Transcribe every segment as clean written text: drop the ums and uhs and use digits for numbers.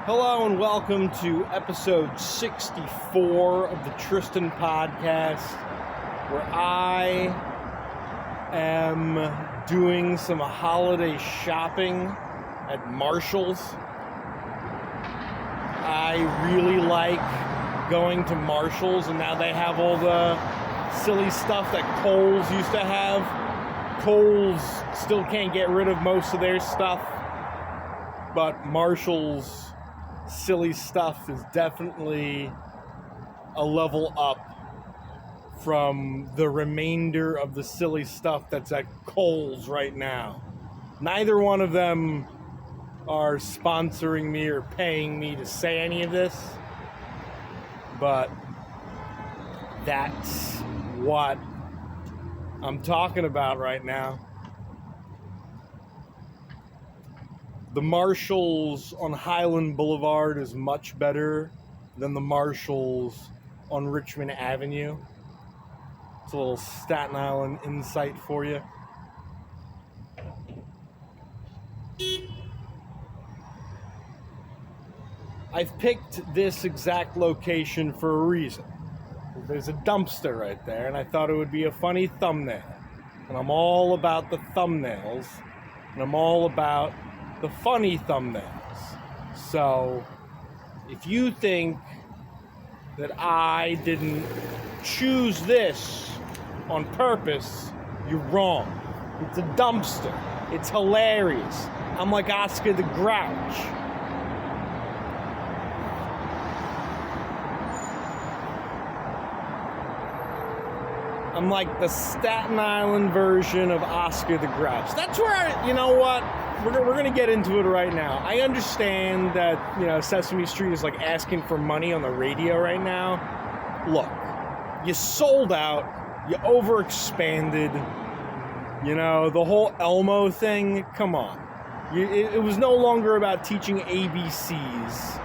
Hello and welcome to episode 64 of the Tristan podcast, where I am doing some holiday shopping at Marshalls. I really like going to Marshalls, and now they have all the silly stuff that Kohl's used to have. Kohl's still can't get rid of most of their stuff, but Marshalls' silly stuff is definitely a level up from the remainder of the silly stuff that's at Kohl's right now. Neither one of them are sponsoring me or paying me to say any of this, but that's what I'm talking about right now. The Marshalls on Hylan Boulevard is much better than the Marshalls on Richmond Avenue. It's a little Staten Island insight for you. I've picked this exact location for a reason. There's a dumpster right there, and I thought it would be a funny thumbnail. And I'm all about the thumbnails, and I'm all about the funny thumbnails. So if you think that I didn't choose this on purpose, you're wrong. It's a dumpster. It's hilarious. I'm like Oscar the Grouch. I'm like the Staten Island version of Oscar the Grouch. That's where, you know what? We're going to get into it right now. I understand that, Sesame Street is like asking for money on the radio right now. Look, you sold out. You overexpanded. The whole Elmo thing. Come on. It was no longer about teaching ABCs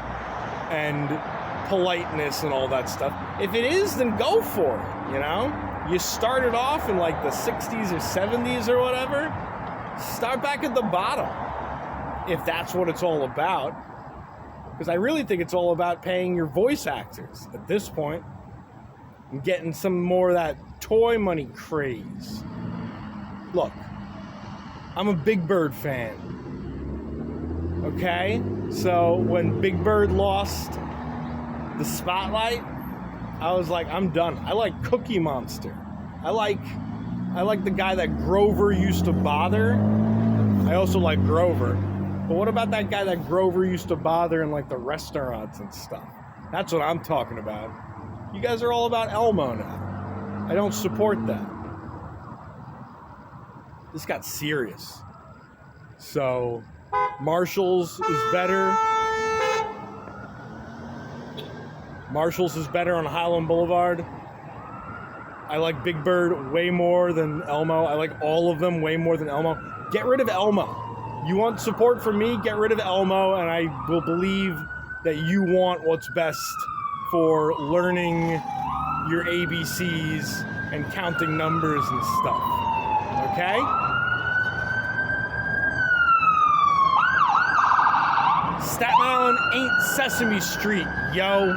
and politeness and all that stuff. If it is, then go for it, You started off in like the 60s or 70s or whatever. Start back at the bottom, if that's what it's all about. Because I really think it's all about paying your voice actors at this point and getting some more of that toy money craze. Look, I'm a Big Bird fan. Okay? So when Big Bird lost the spotlight, I was like, I'm done. I like Cookie Monster. I like the guy that Grover used to bother. I also like Grover. But what about that guy that Grover used to bother in like the restaurants and stuff? That's what I'm talking about. You guys are all about Elmo now. I don't support that. This got serious. So, Marshalls is better. Marshalls is better on Hylan Boulevard. I like Big Bird way more than Elmo. I like all of them way more than Elmo. Get rid of Elmo. You want support from me? Get rid of Elmo, and I will believe that you want what's best for learning your ABCs and counting numbers and stuff. Okay? Staten Island ain't Sesame Street, yo.